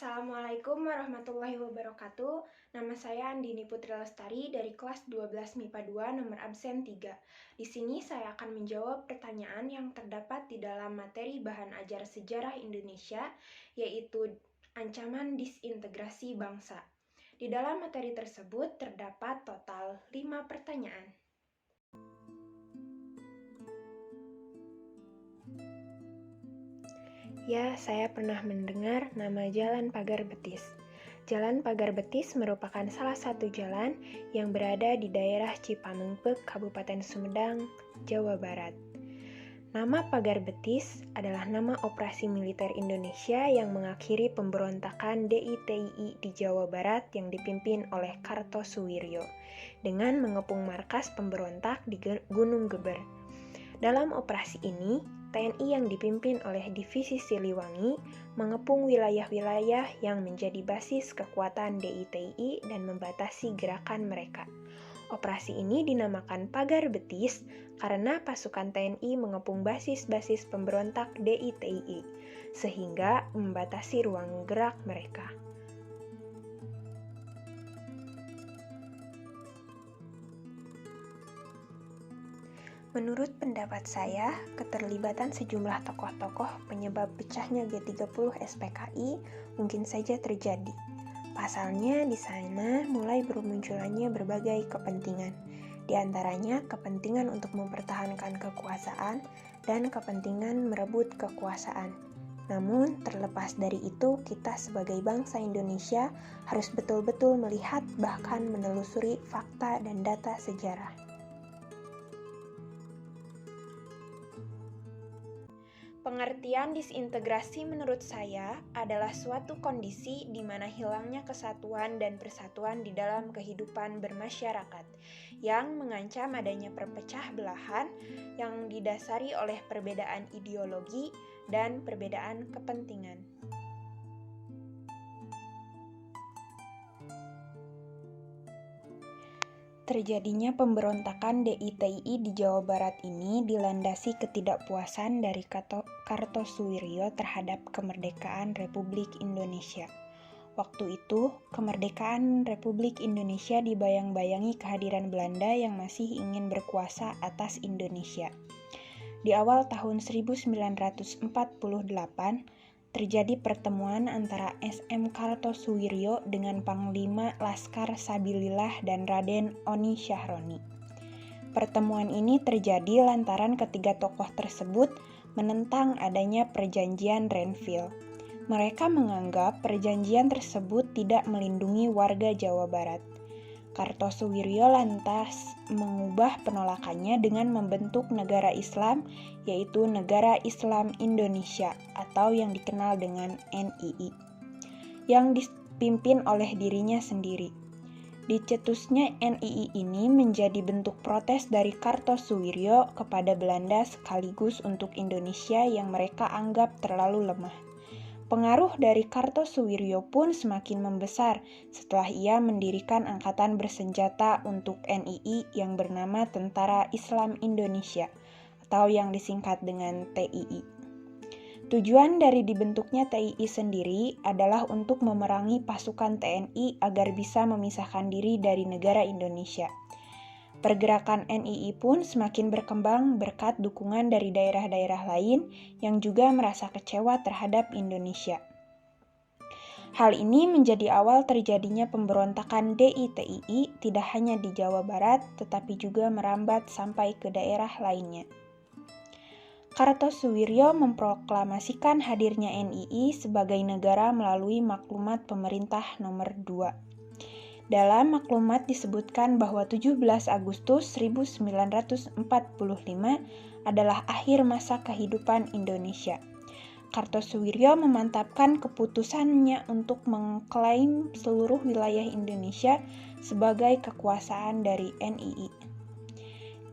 Assalamualaikum warahmatullahi wabarakatuh. Nama saya Andini Putri Lestari dari kelas 12 MIPA 2 nomor absen 3. Di sini saya akan menjawab pertanyaan yang terdapat di dalam materi bahan ajar sejarah Indonesia, yaitu ancaman disintegrasi bangsa. Di dalam materi tersebut terdapat total 5 pertanyaan. Ya, saya pernah mendengar nama Jalan Pagar Betis. Jalan Pagar Betis merupakan salah satu jalan yang berada di daerah Cipamengpek, Kabupaten Sumedang, Jawa Barat. Nama Pagar Betis adalah nama operasi militer Indonesia yang mengakhiri pemberontakan DITII di Jawa Barat yang dipimpin oleh Kartosuwiryo dengan mengepung markas pemberontak di Gunung Geber. Dalam operasi ini, TNI yang dipimpin oleh Divisi Siliwangi mengepung wilayah-wilayah yang menjadi basis kekuatan DITII dan membatasi gerakan mereka. Operasi ini dinamakan Pagar Betis karena pasukan TNI mengepung basis-basis pemberontak DITII, sehingga membatasi ruang gerak mereka. Menurut pendapat saya, keterlibatan sejumlah tokoh-tokoh penyebab pecahnya G30 SPKI mungkin saja terjadi. Pasalnya di sana mulai bermunculannya berbagai kepentingan, di antaranya kepentingan untuk mempertahankan kekuasaan dan kepentingan merebut kekuasaan. Namun, terlepas dari itu, kita sebagai bangsa Indonesia harus betul-betul melihat bahkan menelusuri fakta dan data sejarah. Pengertian disintegrasi menurut saya adalah suatu kondisi di mana hilangnya kesatuan dan persatuan di dalam kehidupan bermasyarakat yang mengancam adanya perpecah belahan yang didasari oleh perbedaan ideologi dan perbedaan kepentingan. Terjadinya pemberontakan DITII di Jawa Barat ini dilandasi ketidakpuasan dari Kartosuwiryo terhadap kemerdekaan Republik Indonesia. Waktu itu, kemerdekaan Republik Indonesia dibayang-bayangi kehadiran Belanda yang masih ingin berkuasa atas Indonesia. Di awal tahun 1948, terjadi pertemuan antara SM Kartosuwiryo dengan Panglima Laskar Sabilillah dan Raden Oni Syahroni. Pertemuan ini terjadi lantaran ketiga tokoh tersebut menentang adanya perjanjian Renville. Mereka menganggap perjanjian tersebut tidak melindungi warga Jawa Barat. Kartosuwiryo lantas mengubah penolakannya dengan membentuk negara Islam, yaitu Negara Islam Indonesia atau yang dikenal dengan NII, yang dipimpin oleh dirinya sendiri. Dicetusnya NII ini menjadi bentuk protes dari Kartosuwiryo kepada Belanda sekaligus untuk Indonesia yang mereka anggap terlalu lemah. Pengaruh dari Kartosuwiryo pun semakin membesar setelah ia mendirikan angkatan bersenjata untuk NII yang bernama Tentara Islam Indonesia atau yang disingkat dengan TII. Tujuan dari dibentuknya TII sendiri adalah untuk memerangi pasukan TNI agar bisa memisahkan diri dari negara Indonesia. Pergerakan NII pun semakin berkembang berkat dukungan dari daerah-daerah lain yang juga merasa kecewa terhadap Indonesia. Hal ini menjadi awal terjadinya pemberontakan DITII tidak hanya di Jawa Barat, tetapi juga merambat sampai ke daerah lainnya. Kartosuwiryo memproklamasikan hadirnya NII sebagai negara melalui maklumat pemerintah nomor 2. Dalam maklumat disebutkan bahwa 17 Agustus 1945 adalah akhir masa kehidupan Indonesia. Kartosuwiryo memantapkan keputusannya untuk mengklaim seluruh wilayah Indonesia sebagai kekuasaan dari NII.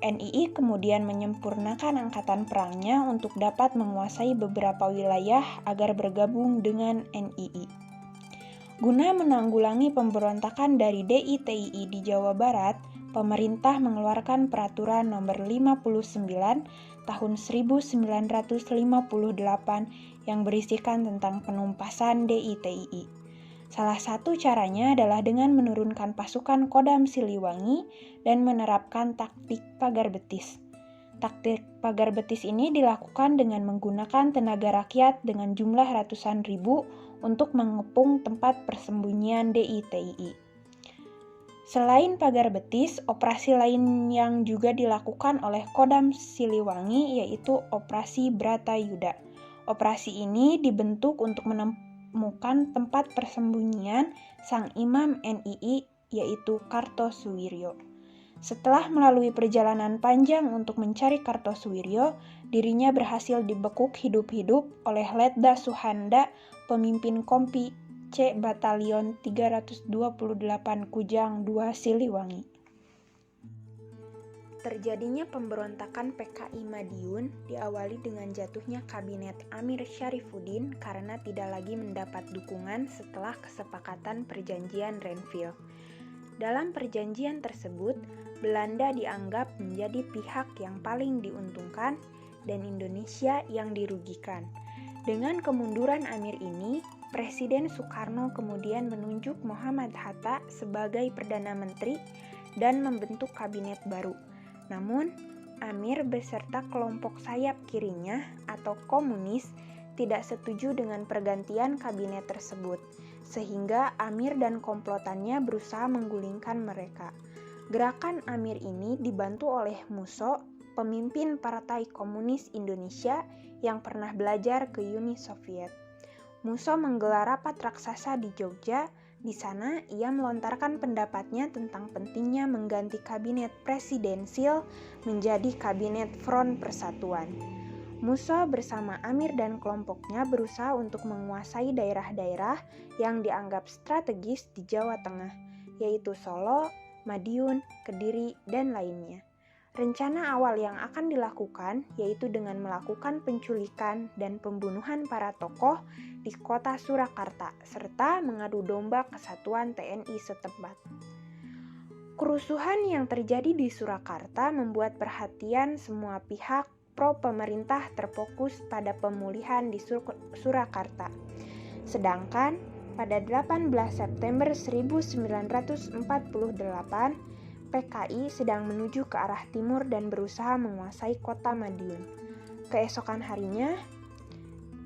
NII kemudian menyempurnakan angkatan perangnya untuk dapat menguasai beberapa wilayah agar bergabung dengan NII. Guna menanggulangi pemberontakan dari DITII di Jawa Barat, pemerintah mengeluarkan Peraturan Nomor 59 Tahun 1958 yang berisikan tentang penumpasan DITII. Salah satu caranya adalah dengan menurunkan pasukan Kodam Siliwangi dan menerapkan taktik pagar betis. Taktik pagar betis ini dilakukan dengan menggunakan tenaga rakyat dengan jumlah ratusan ribu untuk mengepung tempat persembunyian DITII. Selain pagar betis, operasi lain yang juga dilakukan oleh Kodam Siliwangi yaitu Operasi Bratayuda. Operasi ini dibentuk untuk menemukan tempat persembunyian sang imam NII yaitu Kartosuwiryo. Setelah melalui perjalanan panjang untuk mencari Kartosuwiryo, dirinya berhasil dibekuk hidup-hidup oleh Letda Suhanda, pemimpin Kompi C Batalion 328 Kujang II Siliwangi. Terjadinya pemberontakan PKI Madiun diawali dengan jatuhnya kabinet Amir Syarifuddin karena tidak lagi mendapat dukungan setelah kesepakatan perjanjian Renville. Dalam perjanjian tersebut, Belanda dianggap menjadi pihak yang paling diuntungkan dan Indonesia yang dirugikan. Dengan kemunduran Amir ini, Presiden Soekarno kemudian menunjuk Muhammad Hatta sebagai Perdana Menteri dan membentuk kabinet baru. Namun, Amir beserta kelompok sayap kirinya atau komunis tidak setuju dengan pergantian kabinet tersebut, sehingga Amir dan komplotannya berusaha menggulingkan mereka. Gerakan Amir ini dibantu oleh Musso, pemimpin Partai Komunis Indonesia yang pernah belajar ke Uni Soviet. Musso menggelar rapat raksasa di Jogja. Di sana, ia melontarkan pendapatnya tentang pentingnya mengganti kabinet presidensil menjadi kabinet Front Persatuan. Musso bersama Amir dan kelompoknya berusaha untuk menguasai daerah-daerah yang dianggap strategis di Jawa Tengah, yaitu Solo, Madiun, Kediri, dan lainnya. Rencana awal yang akan dilakukan yaitu dengan melakukan penculikan dan pembunuhan para tokoh di kota Surakarta, serta mengadu domba kesatuan TNI setempat. Kerusuhan yang terjadi di Surakarta membuat perhatian semua pihak pro-pemerintah terfokus pada pemulihan di Surakarta. Sedangkan pada 18 September 1948, PKI sedang menuju ke arah timur dan berusaha menguasai kota Madiun. Keesokan harinya,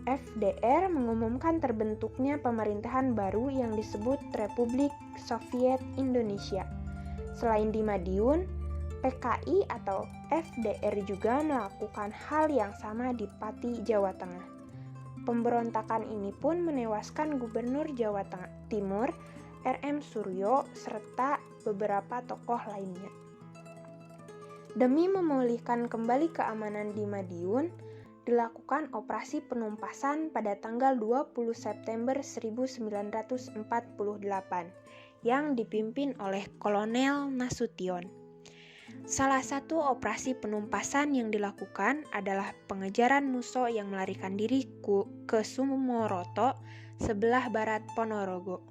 FDR mengumumkan terbentuknya pemerintahan baru yang disebut Republik Soviet Indonesia. Selain di Madiun, PKI atau FDR juga melakukan hal yang sama di Pati, Jawa Tengah. Pemberontakan ini pun menewaskan Gubernur Jawa Timur, RM Suryo, serta beberapa tokoh lainnya. Demi memulihkan kembali keamanan di Madiun, dilakukan operasi penumpasan pada tanggal 20 September 1948 yang dipimpin oleh Kolonel Nasution. Salah satu operasi penumpasan yang dilakukan adalah pengejaran Musso yang melarikan diri ke Sumoroto, sebelah barat Ponorogo.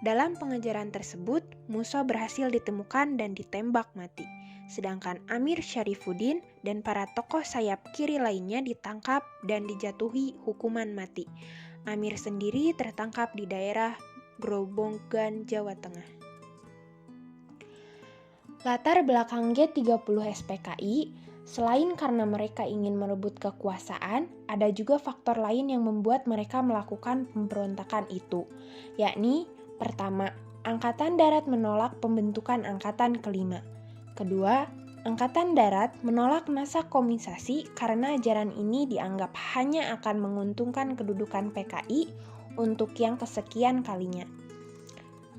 Dalam pengejaran tersebut, Musso berhasil ditemukan dan ditembak mati. Sedangkan Amir Syarifuddin dan para tokoh sayap kiri lainnya ditangkap dan dijatuhi hukuman mati. Amir sendiri tertangkap di daerah Grobogan, Jawa Tengah. Latar belakang G30 SPKI, selain karena mereka ingin merebut kekuasaan, ada juga faktor lain yang membuat mereka melakukan pemberontakan itu, yakni pertama, Angkatan Darat menolak pembentukan Angkatan Kelima. Kedua, Angkatan Darat menolak nasakomisasi karena ajaran ini dianggap hanya akan menguntungkan kedudukan PKI untuk yang kesekian kalinya.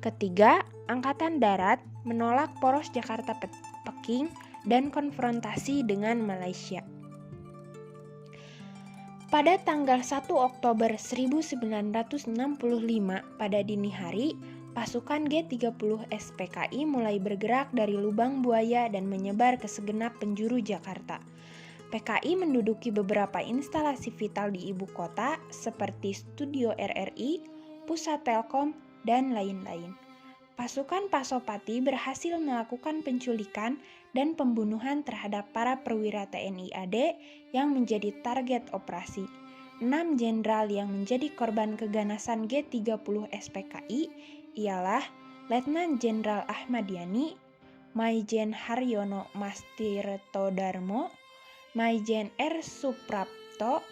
Ketiga, Angkatan Darat menolak poros Jakarta-Peking dan konfrontasi dengan Malaysia. Pada tanggal 1 Oktober 1965 pada dini hari, pasukan G30 SPKI mulai bergerak dari Lubang Buaya dan menyebar ke segenap penjuru Jakarta. PKI menduduki beberapa instalasi vital di ibu kota seperti Studio RRI, Pusat Telkom, dan lain-lain. Pasukan Pasopati berhasil melakukan penculikan dan pembunuhan terhadap para perwira TNI AD yang menjadi target operasi. 6 jenderal yang menjadi korban keganasan G30 SPKI ialah Letnan Jenderal Ahmad Yani, Maijen Haryono Mastirtodarmo, Maijen R. Suprapto,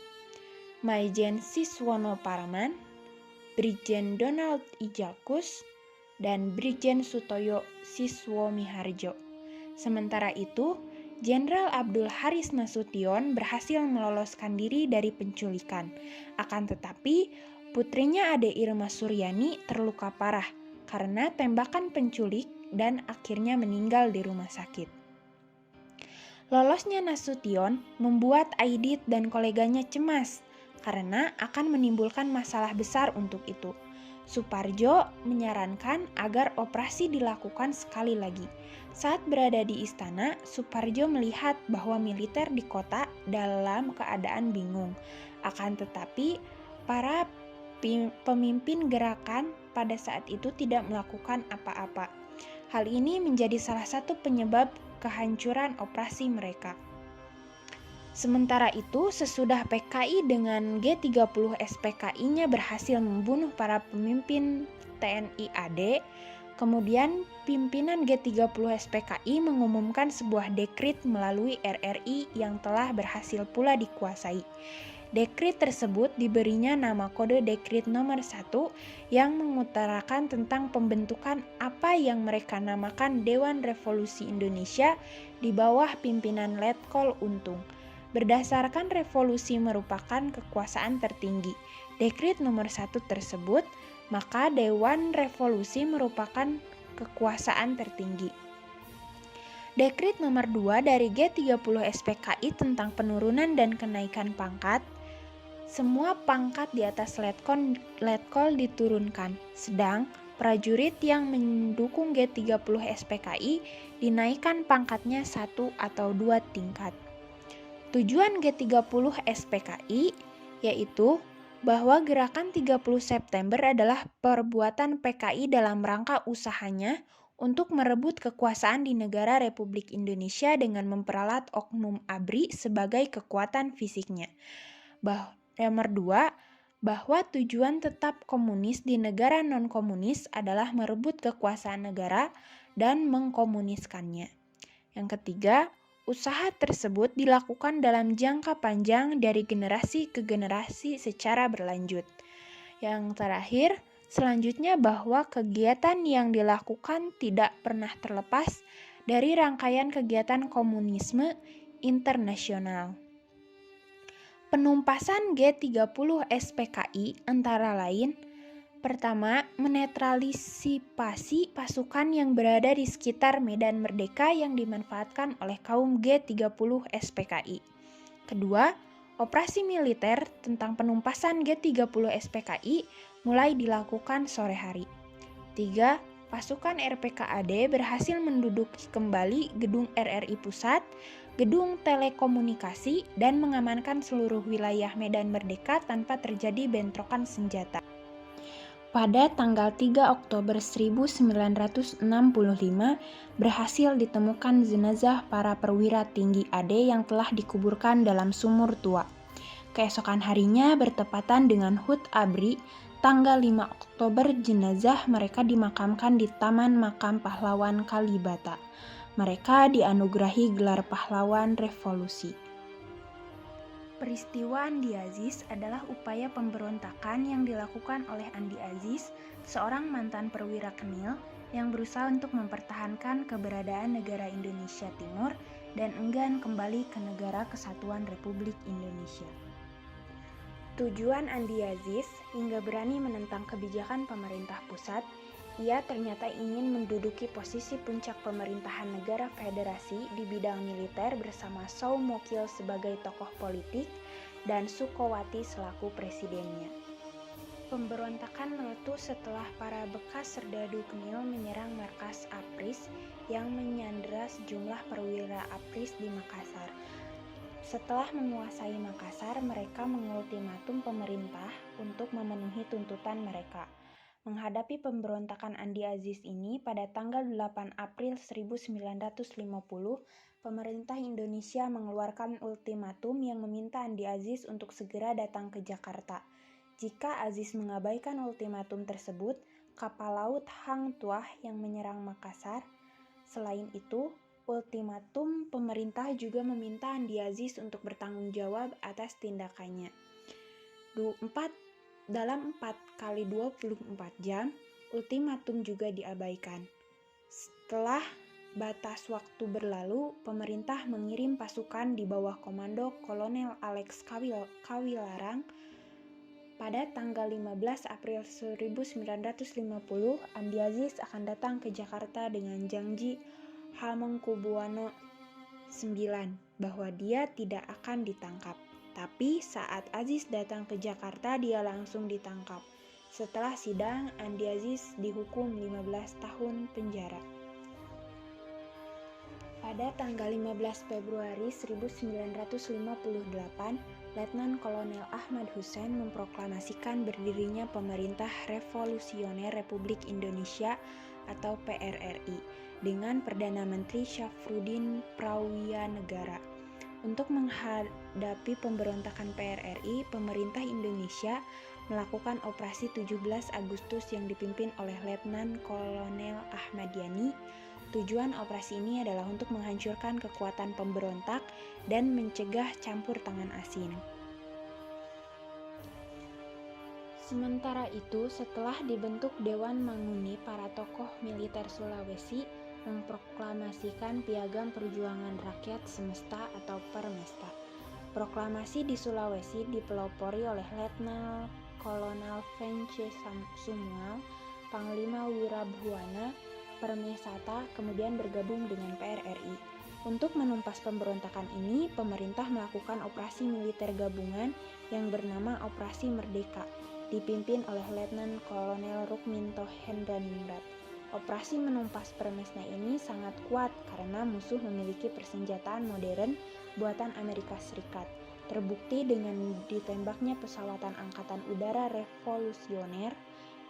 Maijen Siswono Paraman, Brigjen Donald Ijakus, dan Brigjen Sutoyo Siswomiharjo. Sementara itu, Jenderal Abdul Haris Nasution berhasil meloloskan diri dari penculikan. Akan tetapi, putrinya Ade Irma Suryani terluka parah karena tembakan penculik dan akhirnya meninggal di rumah sakit. Lolosnya Nasution membuat Aidit dan koleganya cemas karena akan menimbulkan masalah besar untuk itu. Suparjo menyarankan agar operasi dilakukan sekali lagi. Saat berada di istana, Suparjo melihat bahwa militer di kota dalam keadaan bingung. Akan tetapi, para pemimpin gerakan pada saat itu tidak melakukan apa-apa. Hal ini menjadi salah satu penyebab kehancuran operasi mereka. Sementara itu, sesudah PKI dengan G30 SPKI-nya berhasil membunuh para pemimpin TNI AD, kemudian pimpinan G30 SPKI mengumumkan sebuah dekrit melalui RRI yang telah berhasil pula dikuasai. Dekrit tersebut diberinya nama kode Dekrit nomor 1 yang mengutarakan tentang pembentukan apa yang mereka namakan Dewan Revolusi Indonesia di bawah pimpinan Letkol Untung. Berdasarkan revolusi merupakan kekuasaan tertinggi, Dekrit nomor 1 tersebut, maka Dewan Revolusi merupakan kekuasaan tertinggi. Dekrit nomor 2 dari G30 SPKI tentang penurunan dan kenaikan pangkat, semua pangkat di atas Letkol diturunkan, sedang prajurit yang mendukung G30 SPKI dinaikkan pangkatnya 1 atau 2 tingkat. Tujuan G30 SPKI yaitu bahwa gerakan 30 September adalah perbuatan PKI dalam rangka usahanya untuk merebut kekuasaan di negara Republik Indonesia dengan memperalat oknum ABRI sebagai kekuatan fisiknya. Nomor 2, bahwa tujuan tetap komunis di negara non-komunis adalah merebut kekuasaan negara dan mengkomuniskannya. Yang ketiga, usaha tersebut dilakukan dalam jangka panjang dari generasi ke generasi secara berlanjut. Yang terakhir, selanjutnya bahwa kegiatan yang dilakukan tidak pernah terlepas dari rangkaian kegiatan komunisme internasional. Penumpasan G30 SPKI antara lain: pertama, menetralisasi pasukan yang berada di sekitar Medan Merdeka yang dimanfaatkan oleh kaum G30 SPKI. Kedua, operasi militer tentang penumpasan G30 SPKI mulai dilakukan sore hari. 3. Pasukan RPKAD berhasil menduduki kembali gedung RRI Pusat, gedung telekomunikasi, dan mengamankan seluruh wilayah Medan Merdeka tanpa terjadi bentrokan senjata. Pada tanggal 3 Oktober 1965, berhasil ditemukan jenazah para perwira tinggi AD yang telah dikuburkan dalam sumur tua. Keesokan harinya bertepatan dengan HUT ABRI, tanggal 5 Oktober jenazah mereka dimakamkan di Taman Makam Pahlawan Kalibata. Mereka dianugerahi gelar pahlawan revolusi. Peristiwa Andi Aziz adalah upaya pemberontakan yang dilakukan oleh Andi Aziz, seorang mantan perwira Kenil yang berusaha untuk mempertahankan keberadaan negara Indonesia Timur dan enggan kembali ke negara kesatuan Republik Indonesia. Tujuan Andi Aziz hingga berani menentang kebijakan pemerintah pusat, ia ternyata ingin menduduki posisi puncak pemerintahan negara federasi di bidang militer bersama Soumokil sebagai tokoh politik dan Sukowati selaku presidennya. Pemberontakan meletus setelah para bekas serdadu Kenil menyerang markas APRIS yang menyandera sejumlah perwira APRIS di Makassar. Setelah menguasai Makassar, mereka mengultimatum pemerintah untuk memenuhi tuntutan mereka. Menghadapi pemberontakan Andi Aziz ini, pada tanggal 8 April 1950, pemerintah Indonesia mengeluarkan ultimatum yang meminta Andi Aziz untuk segera datang ke Jakarta. Jika Aziz mengabaikan ultimatum tersebut, kapal laut Hang Tuah yang menyerang Makassar. Selain itu, ultimatum pemerintah juga meminta Andi Aziz untuk bertanggung jawab atas tindakannya. Dalam 4 kali 24 jam, ultimatum juga diabaikan. Setelah batas waktu berlalu, pemerintah mengirim pasukan di bawah komando Kolonel Alex Kawilarang. Pada tanggal 15 April 1950, Andi Aziz akan datang ke Jakarta dengan janji Hamengkubuwono IX bahwa dia tidak akan ditangkap. Tapi saat Aziz datang ke Jakarta, dia langsung ditangkap. Setelah sidang, Andi Aziz dihukum 15 tahun penjara. Pada tanggal 15 Februari 1958, Letnan Kolonel Ahmad Hussein memproklamasikan berdirinya Pemerintah Revolusioner Republik Indonesia atau PRRI dengan Perdana Menteri Syafruddin Prawiyanegara. Untuk menghadapi pemberontakan PRRI, pemerintah Indonesia melakukan operasi 17 Agustus yang dipimpin oleh Letnan Kolonel Ahmad Yani. Tujuan operasi ini adalah untuk menghancurkan kekuatan pemberontak dan mencegah campur tangan asing. Sementara itu, setelah dibentuk Dewan Manguni, para tokoh militer Sulawesi memproklamasikan Piagam Perjuangan Rakyat Semesta atau Permesta. Proklamasi di Sulawesi dipelopori oleh Letnan Kolonel Vence Sumual, Panglima Wirabhuwana Permesata, kemudian bergabung dengan PRRI. Untuk menumpas pemberontakan ini, pemerintah melakukan operasi militer gabungan yang bernama Operasi Merdeka, dipimpin oleh Letnan Kolonel Rukminto Hendraningrat. Operasi menumpas Permesna ini sangat kuat karena musuh memiliki persenjataan modern buatan Amerika Serikat. Terbukti dengan ditembaknya pesawatan Angkatan Udara Revolusioner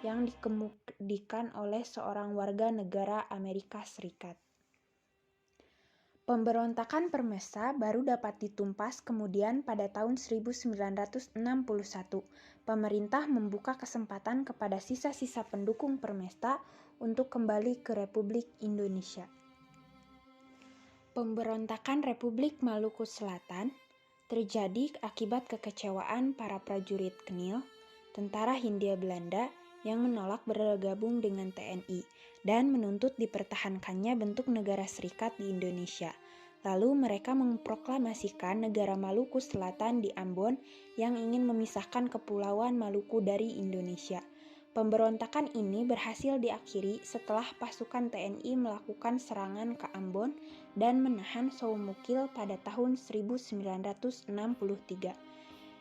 yang dikemudikan oleh seorang warga negara Amerika Serikat. Pemberontakan Permesta baru dapat ditumpas kemudian pada tahun 1961. Pemerintah membuka kesempatan kepada sisa-sisa pendukung Permesta untuk kembali ke Republik Indonesia. Pemberontakan Republik Maluku Selatan terjadi akibat kekecewaan para prajurit Knil, tentara Hindia Belanda yang menolak bergabung dengan TNI dan menuntut dipertahankannya bentuk negara serikat di Indonesia. Lalu mereka memproklamasikan negara Maluku Selatan di Ambon yang ingin memisahkan Kepulauan Maluku dari Indonesia. Pemberontakan ini berhasil diakhiri setelah pasukan TNI melakukan serangan ke Ambon dan menahan Soumukil pada tahun 1963.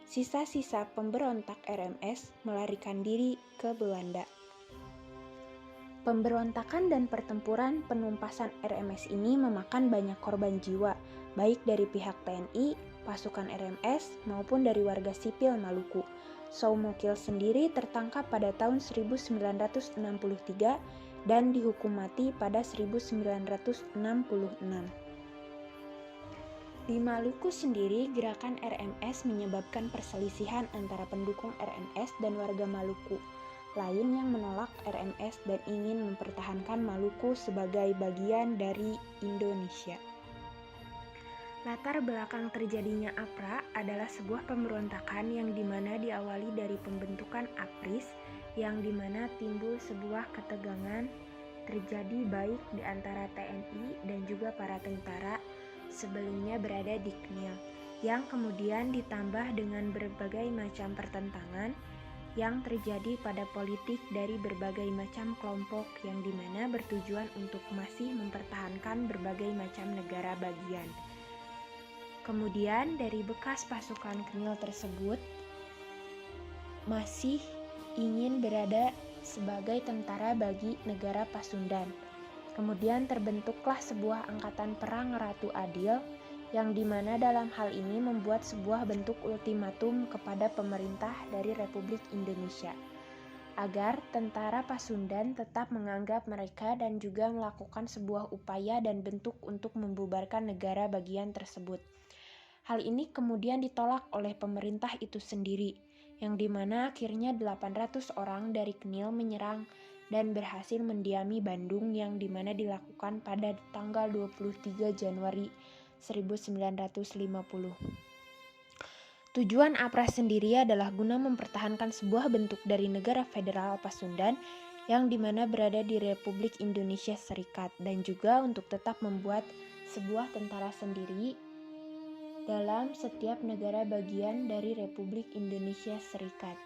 Sisa-sisa pemberontak RMS melarikan diri ke Belanda. Pemberontakan dan pertempuran penumpasan RMS ini memakan banyak korban jiwa, baik dari pihak TNI, pasukan RMS, maupun dari warga sipil Maluku. Soumukil sendiri tertangkap pada tahun 1963 dan dihukum mati pada 1966. Di Maluku sendiri, gerakan RMS menyebabkan perselisihan antara pendukung RMS dan warga Maluku lain yang menolak RMS dan ingin mempertahankan Maluku sebagai bagian dari Indonesia. Latar belakang terjadinya APRA adalah sebuah pemberontakan yang dimana diawali dari pembentukan APRIS yang dimana timbul sebuah ketegangan terjadi baik di antara TNI dan juga para tentara sebelumnya berada di Knil, yang kemudian ditambah dengan berbagai macam pertentangan yang terjadi pada politik dari berbagai macam kelompok yang dimana bertujuan untuk masih mempertahankan berbagai macam negara bagian. Kemudian dari bekas pasukan Knil tersebut masih ingin berada sebagai tentara bagi negara Pasundan. Kemudian terbentuklah sebuah angkatan perang Ratu Adil yang dimana dalam hal ini membuat sebuah bentuk ultimatum kepada pemerintah dari Republik Indonesia. agar tentara Pasundan tetap menganggap mereka dan juga melakukan sebuah upaya dan bentuk untuk membubarkan negara bagian tersebut. Hal ini kemudian ditolak oleh pemerintah itu sendiri, yang dimana akhirnya 800 orang dari Knil menyerang dan berhasil mendiami Bandung yang dimana dilakukan pada tanggal 23 Januari 1950. Tujuan APRA sendiri adalah guna mempertahankan sebuah bentuk dari negara federal Pasundan yang dimana berada di Republik Indonesia Serikat dan juga untuk tetap membuat sebuah tentara sendiri dalam setiap negara bagian dari Republik Indonesia Serikat.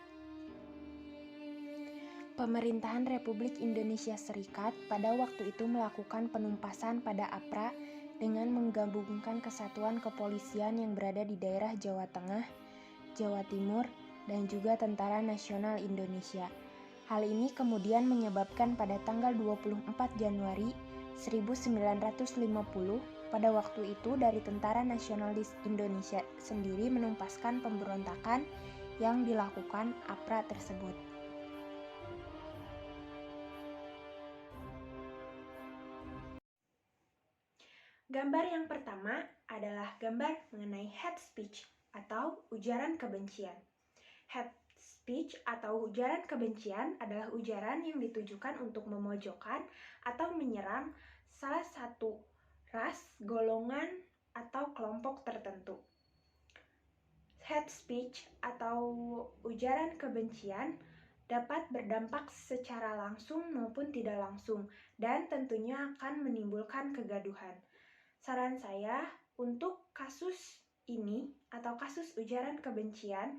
Pemerintahan Republik Indonesia Serikat pada waktu itu melakukan penumpasan pada APRA dengan menggabungkan kesatuan kepolisian yang berada di daerah Jawa Tengah, Jawa Timur, dan juga Tentara Nasional Indonesia. Hal ini kemudian menyebabkan pada tanggal 24 Januari 1950, pada waktu itu dari Tentara Nasionalis Indonesia sendiri menumpaskan pemberontakan yang dilakukan APRA tersebut. Gambar yang pertama adalah gambar mengenai hate speech atau ujaran kebencian. Hate speech atau ujaran kebencian adalah ujaran yang ditujukan untuk memojokkan atau menyerang salah satu ras, golongan, atau kelompok tertentu. Hate speech atau ujaran kebencian dapat berdampak secara langsung maupun tidak langsung dan tentunya akan menimbulkan kegaduhan. Saran saya untuk kasus ini atau kasus ujaran kebencian,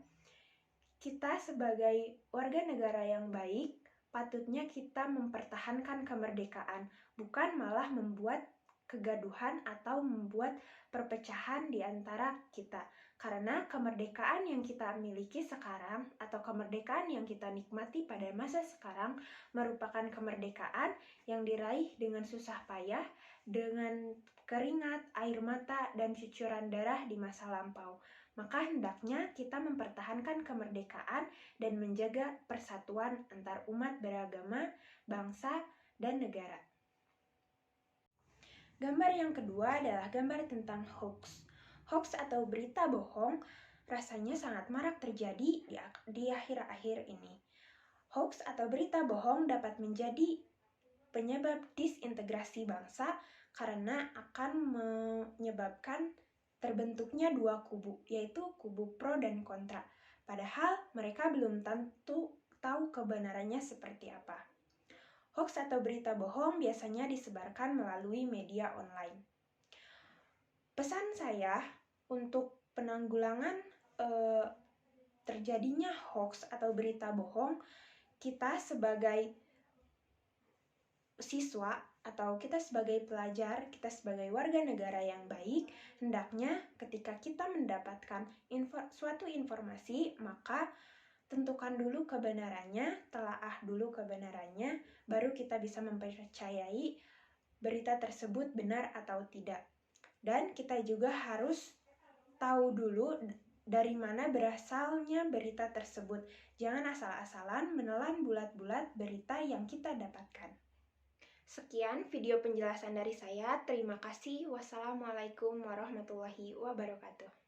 kita sebagai warga negara yang baik patutnya kita mempertahankan kemerdekaan, bukan malah membuat kegaduhan atau membuat perpecahan di antara kita. Karena kemerdekaan yang kita miliki sekarang atau kemerdekaan yang kita nikmati pada masa sekarang merupakan kemerdekaan yang diraih dengan susah payah, dengan keringat, air mata, dan cucuran darah di masa lampau. Maka hendaknya kita mempertahankan kemerdekaan dan menjaga persatuan antar umat beragama, bangsa, dan negara. Gambar yang kedua adalah gambar tentang hoax. Hoax atau berita bohong rasanya sangat marak terjadi di akhir-akhir ini. Hoax atau berita bohong dapat menjadi penyebab disintegrasi bangsa karena akan menyebabkan terbentuknya dua kubu, yaitu kubu pro dan kontra. Padahal mereka belum tentu tahu kebenarannya seperti apa. Hoax atau berita bohong biasanya disebarkan melalui media online. Pesan saya untuk penanggulangan terjadinya hoax atau berita bohong, kita sebagai siswa atau kita sebagai pelajar, kita sebagai warga negara yang baik, hendaknya ketika kita mendapatkan suatu informasi, maka tentukan dulu kebenarannya, telaah dulu kebenarannya, baru kita bisa mempercayai berita tersebut benar atau tidak. Dan kita juga harus tahu dulu dari mana berasalnya berita tersebut. Jangan asal-asalan menelan bulat-bulat berita yang kita dapatkan. Sekian video penjelasan dari saya. Terima kasih. Wassalamualaikum warahmatullahi wabarakatuh.